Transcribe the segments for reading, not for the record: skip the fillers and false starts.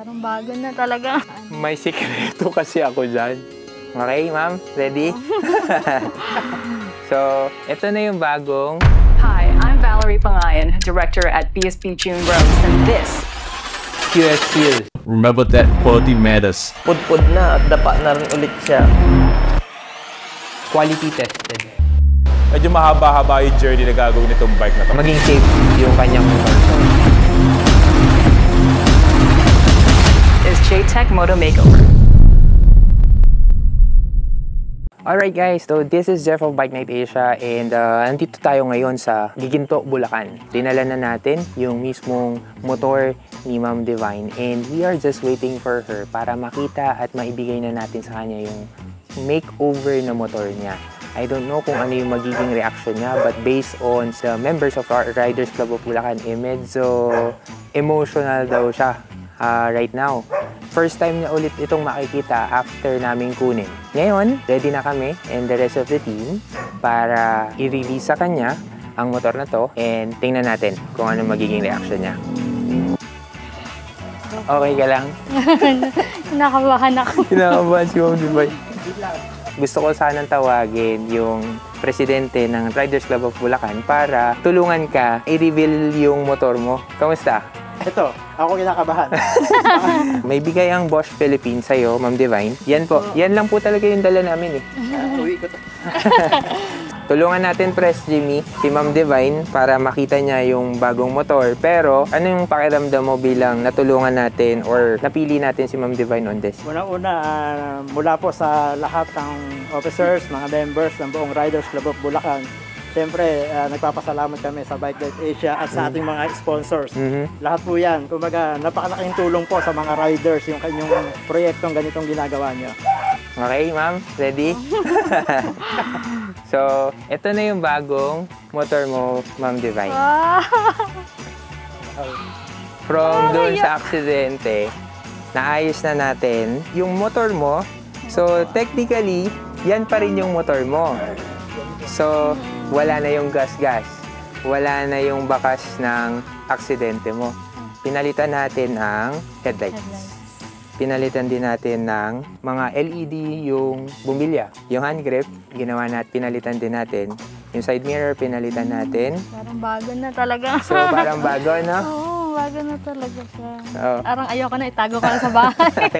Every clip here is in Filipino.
Parang bago na talaga. May sikreto kasi ako dyan. Okay, ma'am? Ready? So, ito na yung bagong... Hi, I'm Valerie Pangayan, director at BSB June Rose, and this QSL. Remember that quality matters. Pudpud na at dapa na rin ulit siya. Quality tested. Medyo mahaba-haba yung journey na gagawin nitong bike na to. Maging safe yung kanyang motor. is J-Tech Moto Makeover. Alright guys, so this is Jeff of Bike Night Asia and nandito tayo ngayon sa Giginto, Bulacan. Dinala na natin yung mismong motor ni Ma'am Divine and we are just waiting for her para makita at maibigay na natin sa kanya yung makeover na motor niya. I don't know kung ano yung magiging reaction niya but based on sa members of our Riders Club of Bulacan, medyo emotional daw siya right now. First time niya ulit itong makikita after naming kunin. Ngayon, ready na kami and the rest of the team para i-release sa kanya ang motor na to and tingnan natin kung ano magiging reaction niya. Okay ka lang? Kinakabahan ako. Kinakabahan si Ma'am Divine. Gusto ko sanang tawagin yung presidente ng Riders Club of Bulacan para tulungan ka i-reveal yung motor mo. Kamusta? Ito, ako kinakabahan. May bigay ang Bosch Philippines sa'yo, Ma'am Divine. Yan po. Yan lang po talaga yung dala namin eh. Uwi ko to. Tulungan natin, Press Jimmy, si Ma'am Divine para makita niya yung bagong motor. Pero ano yung pakiramdam mo bilang natulungan natin or napili natin si Ma'am Divine on this? Unang-una, mula po sa lahat ng officers, mga members ng buong Riders Club of Bulacan, siyempre, nagpapasalamat kami sa Bike Night Asia at sa ating mga sponsors. Lahat po yan. Kumbaga, napakalaking tulong po sa mga riders yung kanyang proyektong ganitong ginagawa niyo. Okay, ma'am? Ready? So, ito na yung bagong motor mo, Ma'am Divine. From doon sa aksidente, naayos na natin yung motor mo. So, technically, yan pa rin yung motor mo. So, wala na yung gas-gas. Wala na yung bakas ng aksidente mo. Pinalitan natin ang headlights. Pinalitan din natin ng mga LED yung bumilya. Yung hand grip, ginawa natin, pinalitan din natin. Yung side mirror, pinalitan natin. Parang bago na talaga. So, parang bago, no? Oo, bago na talaga siya. Oo. Parang ayoko na, itago ka na sa bahay.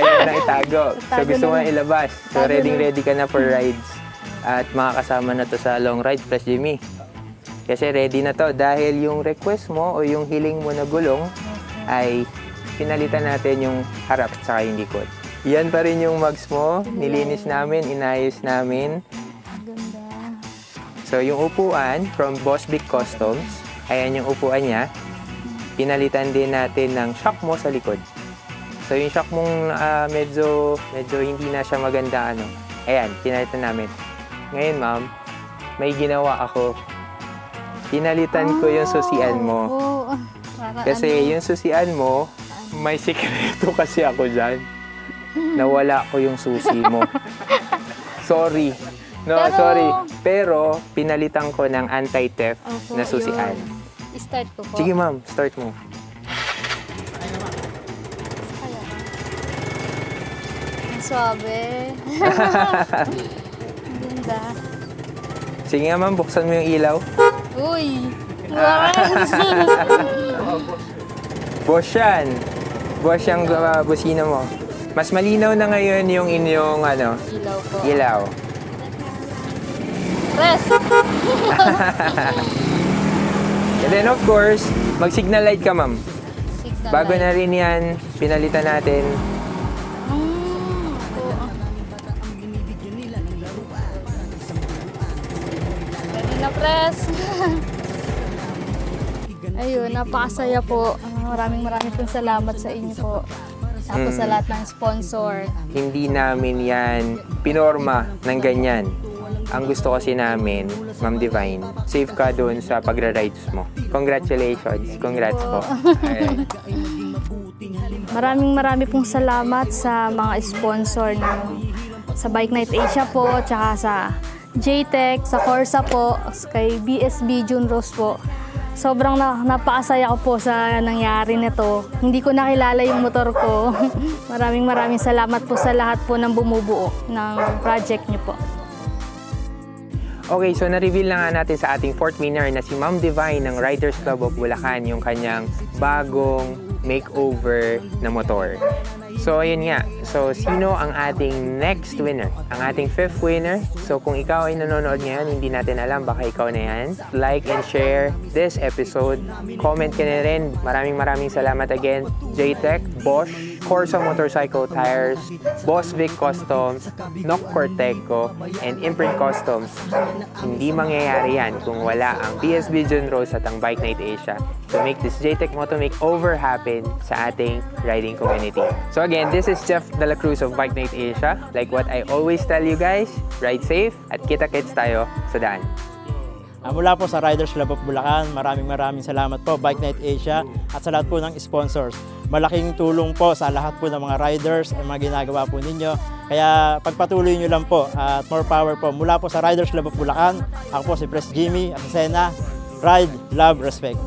Ayaw na itago. So, gusto mo na ilabas. So, Itago ready ka na for rides. At makakasama na to sa long ride, Press Jimmy. Kasi ready na to dahil yung request mo o yung hiling mo na gulong ay pinalitan natin yung harap at saka yung likod. Yan pa rin yung mugs mo. Nilinis namin, inayos namin. Ganda. So yung upuan from Boss Big Customs, ayan yung upuan niya. Pinalitan din natin ng shock mo sa likod. So yung shock mong medyo hindi na siya maganda ano. Ayan, pinalitan namin. Ngayon, ma'am, may ginawa ako. Pinalitan ko yung susian mo. Kasi yung susian mo, may sikreto kasi ako dyan. Nawala ko yung susi mo. Sorry. No, sorry. Pero, pinalitan ko ng anti-theft na susian. I-start ko po. Sige, ma'am. Start mo. Ang swabe. Ganda. Sige nga, ma'am. Buksan mo yung ilaw. Uy! Bosch yan. Bosch yung busina mo. Mas malinaw na ngayon yung inyong ano, Ilaw po. ilaw. Press! And then of course, mag-signal light ka, ma'am. Signal Bago light. na rin yan, pinalitan natin. Ready na, press! Ayun, napakasaya po. Maraming pong salamat sa inyo po. Tapos sa lahat ng sponsor. Hindi namin yan pinorma ng ganyan. Ang gusto kasi namin, Ma'am Divine, safe ka doon sa pagra-rides mo. Congratulations. Congrats po. Ayan. Maraming pong salamat sa mga sponsor sa Bike Night Asia po, tsaka sa J-Tech, sa Corsa po, kay BSB June Rose po. Sobrang napakasaya ko po sa nangyari nito. Hindi ko nakilala yung motor ko. Maraming salamat po sa lahat po ng bumubuo ng project niyo po. Okay, so na-reveal na nga natin sa ating fourth winner na si Ma'am Divine ng Riders Club of Bulacan yung kanyang bagong makeover na motor. So, ayun nga. So, sino ang ating next winner? Ang ating fifth winner. So, kung ikaw ay nanonood ngayon, hindi natin alam, baka ikaw na yan. Like and share this episode. Comment ka na rin. Maraming salamat again. JTech, Bosch, Corsa Motorcycle Tires, Boss Vic Customs, Nock Corteco, and Imprint Customs. Hindi mangyayari yan kung wala ang BSB June Rose at ang Bike Night Asia to make this JTech Moto Makeover happen sa ating riding community. So again, this is Jeff De La Cruz of Bike Night Asia. Like what I always tell you guys, ride safe at kita-kits tayo sa daan. Mula po sa Riders Club of Bulacan, maraming salamat po Bike Night Asia at sa lahat po ng sponsors. Malaking tulong po sa lahat po ng mga riders ang mga ginagawa po ninyo. Kaya pagpatuloy nyo lang po at more power po. Mula po sa Riders Club of Bulacan, ako po si Pres Jimmy Azucena. Ride, love, respect.